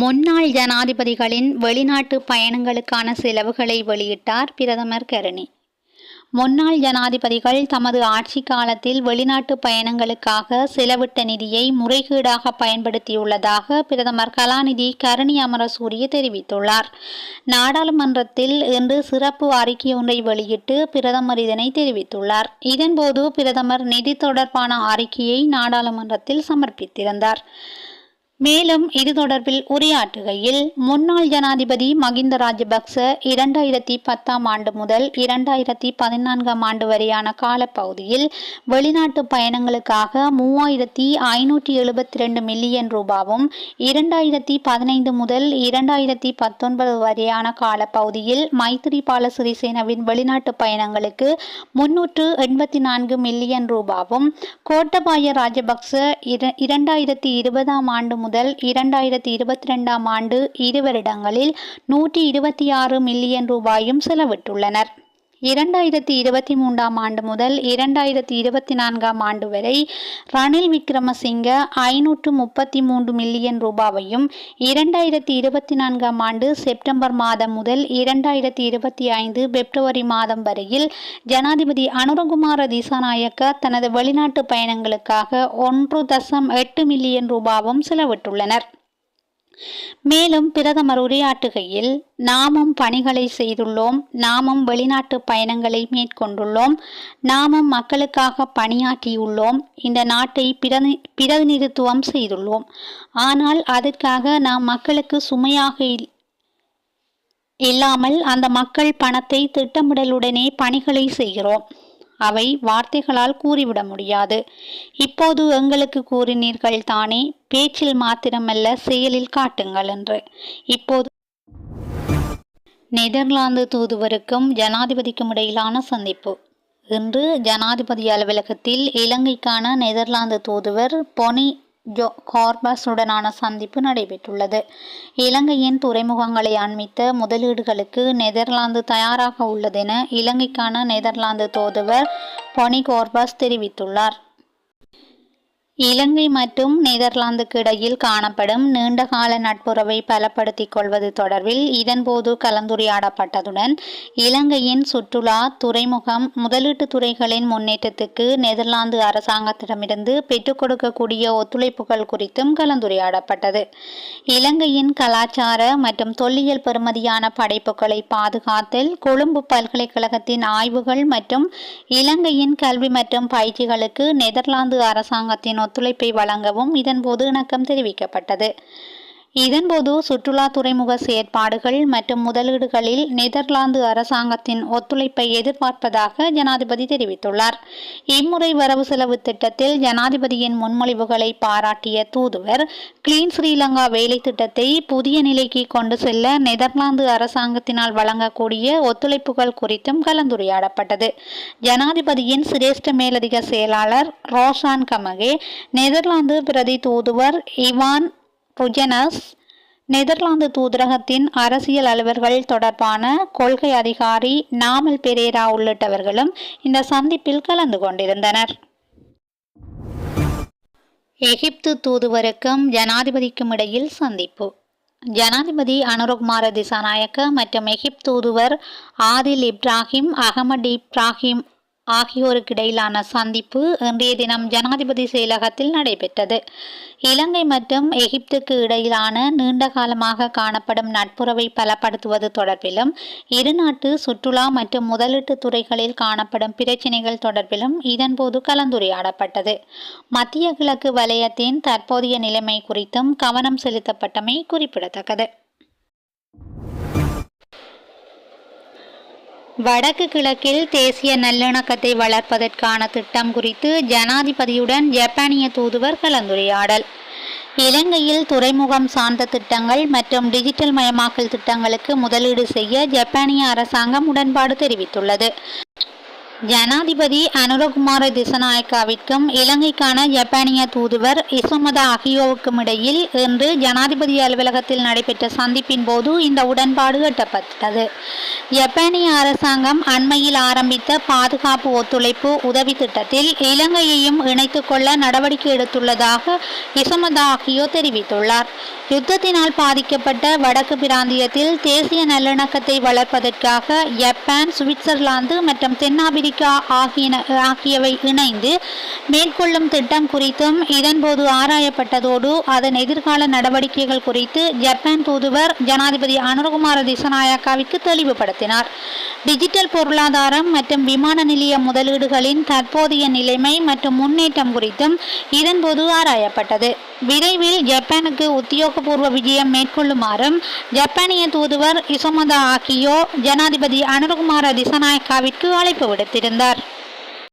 முன்னாள் ஜனாதிபதிகளின் வெளிநாட்டு பயணங்களுக்கான செலவுகளை வெளியிட்டார் பிரதமர் கருணி. முன்னாள் ஜனாதிபதிகள் தமது ஆட்சி காலத்தில் வெளிநாட்டு பயணங்களுக்காக செலவிட்ட நிதியை முறைகேடாக பயன்படுத்தியுள்ளதாக பிரதமர் கலாநிதி கருணி அமரசூரிய தெரிவித்துள்ளார். நாடாளுமன்றத்தில் இன்று சிறப்பு அறிக்கை ஒன்றை வெளியிட்டு பிரதமர் இதனை தெரிவித்துள்ளார். இதன்போது பிரதமர் நிதி தொடர்பான அறிக்கையை நாடாளுமன்றத்தில் சமர்ப்பித்திருந்தார். மேலும் இது தொடர்பில் உரையாற்றுகையில், முன்னாள் ஜனாதிபதி மகிந்த ராஜபக்ச 2010 ஆண்டு முதல் 2014 ஆண்டு வரையான காலப்பகுதியில் வெளிநாட்டு பயணங்களுக்காக 3572 மில்லியன் ரூபாவும், 2015 முதல் 2019 வரையான காலப்பகுதியில் மைத்திரிபால சிறிசேனவின் வெளிநாட்டு பயணங்களுக்கு 384 மில்லியன் ரூபாவும், கோட்டபாய ராஜபக்ச 2020 ஆண்டு முதல் 2022 ஆண்டு 2 வருடங்களில் 126 மில்லியன் ரூபாயும் செலவிட்டுள்ளனர். 2023 ஆண்டு முதல் 2024 ஆண்டு வரை ரணில் விக்ரமசிங்க 533 மில்லியன் ரூபாவையும், 2024 ஆண்டு செப்டம்பர் மாதம் முதல் 2025 பிப்ரவரி மாதம் வரையில் ஜனாதிபதி அனுரகுமார திசாநாயக்க தனது வெளிநாட்டு பயணங்களுக்காக 1.8 மில்லியன் ரூபாவும் செலவிட்டுள்ளனர். மேலும் பிரதமர் உரையாற்றுகையில், நாமும் பணிகளை செய்துள்ளோம், நாமும் வெளிநாட்டு பயணங்களை மேற்கொண்டுள்ளோம், நாமும் மக்களுக்காக பணியாற்றியுள்ளோம், இந்த நாட்டை பிரதிநிதித்துவம் செய்துள்ளோம். ஆனால் அதற்காக நாம் மக்களுக்கு சுமையாக இல்லாமல் அந்த மக்கள் பணத்தை திட்டமிடலுடனே பணிகளை செய்கிறோம். அவை வார்த்தைகளால் கூறிவிட முடியாது. இப்போது எங்களுக்கு கூறினீர்கள் தானே, பேச்சில் மாத்திரமல்ல செயலில் காட்டுங்கள் என்று. இப்போது நெதர்லாந்து தூதுவருக்கும் ஜனாதிபதிக்கும் இடையிலான சந்திப்பு. இன்று ஜனாதிபதி அலுவலகத்தில் இலங்கைக்கான நெதர்லாந்து தூதுவர் பொனி கார்பஸுடனான சந்திப்பு நடைபெற்றுள்ளது. இலங்கையின் துறைமுகங்களை அண்மித்த முதலீடுகளுக்கு நெதர்லாந்து தயாராக உள்ளதென இலங்கைக்கான நெதர்லாந்து தூதுவர் பொனி கார்பஸ் தெரிவித்துள்ளார். இலங்கை மற்றும் நெதர்லாந்துக்கு இடையில் காணப்படும் நீண்டகால நட்புறவை பலப்படுத்திக் கொள்வது தொடர்பில் இதன்போது கலந்துரையாடப்பட்டதுடன், இலங்கையின் சுற்றுலா, துறைமுகம், முதலீட்டு துறைகளின் முன்னேற்றத்துக்கு நெதர்லாந்து அரசாங்கத்திடமிருந்து பெற்றுக் கொடுக்கக்கூடிய ஒத்துழைப்புகள் குறித்தும் கலந்துரையாடப்பட்டது. இலங்கையின் கலாச்சார மற்றும் தொல்லியல் பெறுமதியான படைப்புகளை பாதுகாத்தல், கொழும்பு பல்கலைக்கழகத்தின் ஆய்வுகள் மற்றும் இலங்கையின் கல்வி மற்றும் பயிற்சிகளுக்கு நெதர்லாந்து அரசாங்கத்தின் ஒத்துழைப்பை வழங்கவும் இதன்போது இணக்கம் தெரிவிக்கப்பட்டது. இதன்போது சுற்றுலா, துறைமுக செயற்பாடுகள் மற்றும் முதலீடுகளில் நெதர்லாந்து அரசாங்கத்தின் ஒத்துழைப்பை எதிர்பார்ப்பதாக ஜனாதிபதி தெரிவித்துள்ளார். இம்முறை வரவு செலவு திட்டத்தில் ஜனாதிபதியின் முன்மொழிவுகளை பாராட்டிய தூதுவர், கிளீன் ஸ்ரீலங்கா வேலை திட்டத்தை புதிய நிலைக்கு கொண்டு செல்ல நெதர்லாந்து அரசாங்கத்தினால் வழங்கக்கூடிய ஒத்துழைப்புகள் குறித்தும் கலந்துரையாடப்பட்டது. ஜனாதிபதியின் சிரேஷ்ட மேலதிக செயலாளர் ரோஷான் கமகே, நெதர்லாந்து பிரதி தூதுவர் இவான் புஜனஸ், நெதர்லாந்து தூதரகத்தின் அரசியல் அலுவலர்கள் தொடர்பான கொள்கை அதிகாரி நாமல் பெரேரா உள்ளிட்டவர்களும் இந்த சந்திப்பில் கலந்து கொண்டிருந்தனர். எகிப்து தூதுவருக்கும் ஜனாதிபதிக்கும் இடையில் சந்திப்பு. ஜனாதிபதி அனுரகுமார திசாநாயக்க மற்றும் எகிப்து தூதுவர் ஆதில் இப்ராஹிம் அகமது இப்ராஹிம் ஆகியோருக்கு இடையிலான சந்திப்பு இன்றைய தினம் ஜனாதிபதி செயலகத்தில் நடைபெற்றது. இலங்கை மற்றும் எகிப்துக்கு இடையிலான நீண்ட காலமாக காணப்படும் நட்புறவை பலப்படுத்துவது தொடர்பிலும், இருநாட்டு சுற்றுலா மற்றும் முதலீட்டு துறைகளில் காணப்படும் பிரச்சினைகள் தொடர்பிலும் இதன்போது கலந்துரையாடப்பட்டது. மத்திய கிழக்கு வலயத்தின் தற்போதைய நிலைமை குறித்தும் கவனம் செலுத்தப்பட்டமை குறிப்பிடத்தக்கது. வடக்கு கிழக்கில் தேசிய நல்லிணக்கத்தை வளர்ப்பதற்கான திட்டம் குறித்து ஜனாதிபதியுடன் ஜப்பானிய தூதுவர் கலந்துரையாடல். இலங்கையில் துறைமுகம் சார்ந்த திட்டங்கள் மற்றும் டிஜிட்டல் மயமாக்கல் திட்டங்களுக்கு முதலீடு செய்ய ஜப்பானிய அரசாங்கம் உடன்பாடு தெரிவித்துள்ளது. ஜனாதிபதி அனுரகுமார திசாநாயக்காவிற்கும் இலங்கைக்கான ஜப்பானிய தூதுவர் இசுமதா அகியோவுக்கும் இடையில் இன்று ஜனாதிபதி அலுவலகத்தில் நடைபெற்ற சந்திப்பின் போது இந்த உடன்பாடு எட்டப்பட்டது. ஜப்பானிய அரசாங்கம் அண்மையில் ஆரம்பித்த பாதுகாப்பு ஒத்துழைப்பு உதவி திட்டத்தில் இலங்கையையும் இணைத்துக் கொள்ள நடவடிக்கை எடுத்துள்ளதாக இசுமதா அகியோ தெரிவித்துள்ளார். யுத்தத்தினால் பாதிக்கப்பட்ட வடக்கு பிராந்தியத்தில் தேசிய நல்லிணக்கத்தை வளர்ப்பதற்காக ஜப்பான், சுவிட்சர்லாந்து மற்றும் தென்னாப்பிரிக்கா ஆகியவை இணைந்து மேற்கொள்ளும் திட்டம் குறித்தும் இதன்போது ஆராயப்பட்டதோடு அதன் எதிர்கால நடவடிக்கைகள் குறித்து ஜப்பான் தூதுவர் ஜனாதிபதி அனுரகுமார திசாநாயக்காவிற்கு தெளிவுபடுத்தினார். டிஜிட்டல் பொருளாதாரம் மற்றும் விமான நிலைய முதலீடுகளின் தற்போதைய நிலைமை மற்றும் முன்னேற்றம் குறித்தும் இதன்போது ஆராயப்பட்டது. விரைவில் ஜப்பானுக்கு உத்தியோகபூர்வ விஜயம் மேற்கொள்ளுமாறும் ஜப்பானிய தூதுவர் இசோமதா ஆகியோ ஜனாதிபதி அனுரகுமார திசாநாயக்காவிற்கு அழைப்பு விடுத்திருந்தார்.